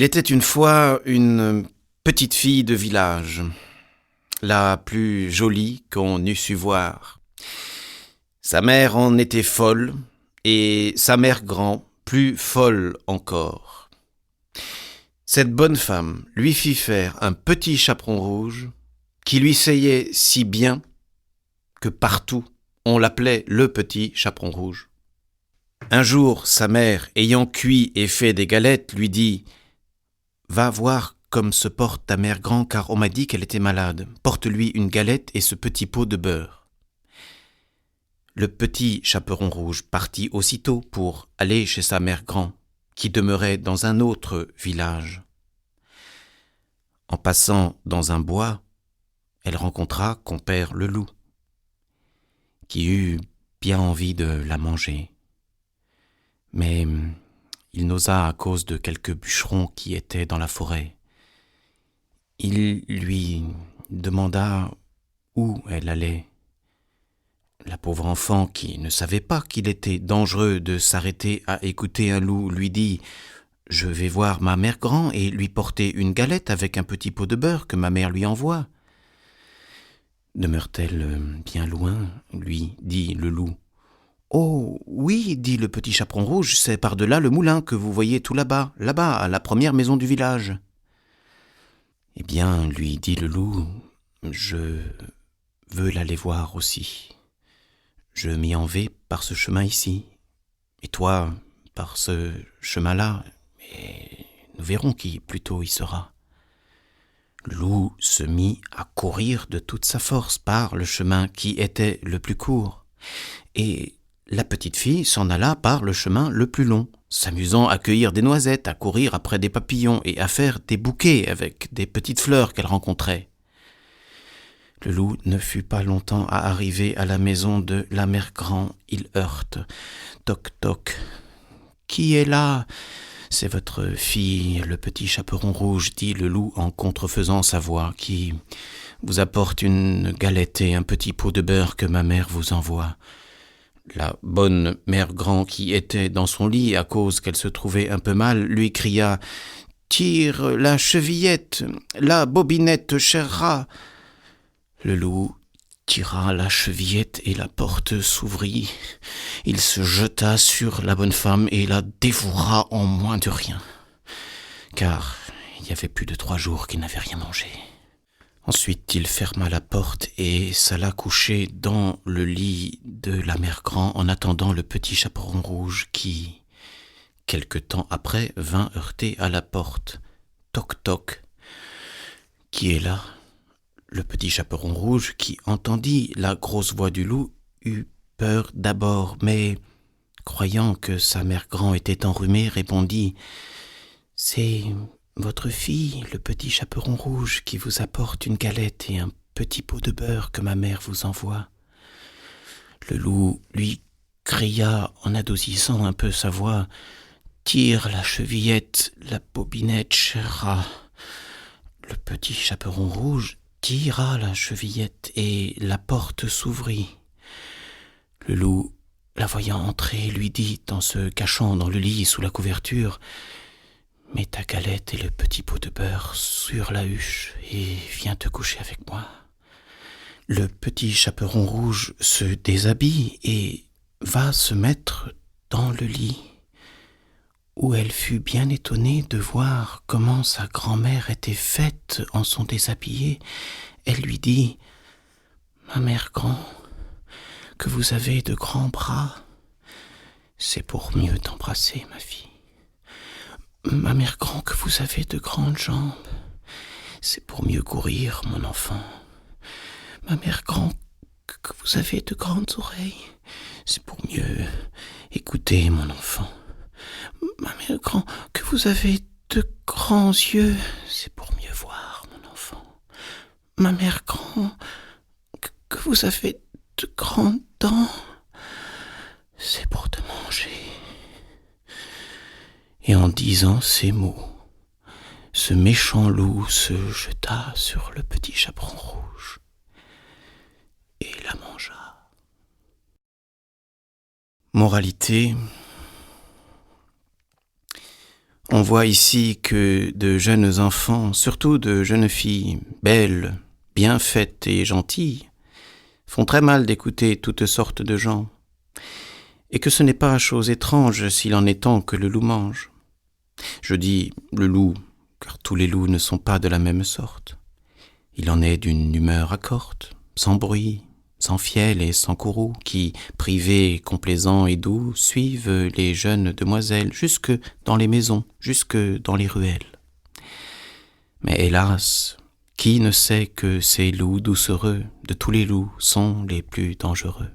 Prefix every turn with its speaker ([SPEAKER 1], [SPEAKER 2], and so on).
[SPEAKER 1] Il était une fois une petite fille de village, la plus jolie qu'on eût su voir. Sa mère en était folle, et sa mère grand, plus folle encore. Cette bonne femme lui fit faire un petit chaperon rouge qui lui seyait si bien que partout on l'appelait le petit chaperon rouge. Un jour, sa mère, ayant cuit et fait des galettes, lui dit « Va voir comme se porte ta mère grand, car on m'a dit qu'elle était malade. Porte-lui une galette et ce petit pot de beurre. » Le petit chaperon rouge partit aussitôt pour aller chez sa mère grand, qui demeurait dans un autre village. En passant dans un bois, elle rencontra compère le loup, qui eut bien envie de la manger. Mais il n'osa à cause de quelques bûcherons qui étaient dans la forêt. Il lui demanda où elle allait. La pauvre enfant, qui ne savait pas qu'il était dangereux de s'arrêter à écouter un loup, lui dit « Je vais voir ma mère grand et lui porter une galette avec un petit pot de beurre que ma mère lui envoie. » « Demeure-t-elle bien loin ?» lui dit le loup. « Oh, oui, dit le petit chaperon rouge, c'est par-delà le moulin que vous voyez tout là-bas, à la première maison du village. » « Eh bien, lui dit le loup, je veux l'aller voir aussi. Je m'y en vais par ce chemin ici, et toi par ce chemin-là, et nous verrons qui plutôt y sera. » Le loup se mit à courir de toute sa force par le chemin qui était le plus court, et la petite fille s'en alla par le chemin le plus long, s'amusant à cueillir des noisettes, à courir après des papillons et à faire des bouquets avec des petites fleurs qu'elle rencontrait. Le loup ne fut pas longtemps à arriver à la maison de la mère grand. Il heurte. Toc toc. « Qui est là ? » « C'est votre fille, le petit chaperon rouge, dit le loup en contrefaisant sa voix, qui vous apporte une galette et un petit pot de beurre que ma mère vous envoie. » La bonne mère grand, qui était dans son lit à cause qu'elle se trouvait un peu mal, lui cria « Tire la chevillette, la bobinette, cher rat !» Le loup tira la chevillette et la porte s'ouvrit. Il se jeta sur la bonne femme et la dévora en moins de rien, car il y avait plus de 3 jours qu'il n'avait rien mangé. Ensuite, il ferma la porte et s'alla coucher dans le lit de la mère grand en attendant le petit chaperon rouge qui, quelque temps après, vint heurter à la porte. Toc toc. « Qui est là ? » Le petit chaperon rouge, qui entendit la grosse voix du loup, eut peur d'abord, mais, croyant que sa mère grand était enrhumée, répondit « C'est votre fille, le petit chaperon rouge, qui vous apporte une galette et un petit pot de beurre que ma mère vous envoie. » Le loup lui cria en adoucissant un peu sa voix « Tire la chevillette, la bobinette, cher rat !» Le petit chaperon rouge tira la chevillette et la porte s'ouvrit. Le loup, la voyant entrer, lui dit en se cachant dans le lit sous la couverture « Mets ta galette et le petit pot de beurre sur la huche et viens te coucher avec moi. » Le petit chaperon rouge se déshabille et va se mettre dans le lit, où elle fut bien étonnée de voir comment sa grand-mère était faite en son déshabillé. Elle lui dit « Ma mère grand, que vous avez de grands bras, c'est pour mieux t'embrasser, ma fille. Ma mère grand, que vous avez de grandes jambes, c'est pour mieux courir, mon enfant. Ma mère grand, que vous avez de grandes oreilles, c'est pour mieux écouter, mon enfant. Ma mère grand, que vous avez de grands yeux, c'est pour mieux voir, mon enfant. Ma mère grand, que vous avez de grandes dents, c'est pour te manger. » Et en disant ces mots, ce méchant loup se jeta sur le petit chaperon rouge et la mangea. Moralité: On voit ici que de jeunes enfants, surtout de jeunes filles, belles, bien faites et gentilles, font très mal d'écouter toutes sortes de gens, et que ce n'est pas chose étrange s'il en est tant que le loup mange. Je dis le loup, car tous les loups ne sont pas de la même sorte. Il en est d'une humeur accorte, sans bruit, sans fiel et sans courroux, qui, privés, complaisants et doux, suivent les jeunes demoiselles jusque dans les maisons, jusque dans les ruelles. Mais hélas, qui ne sait que ces loups doucereux de tous les loups sont les plus dangereux?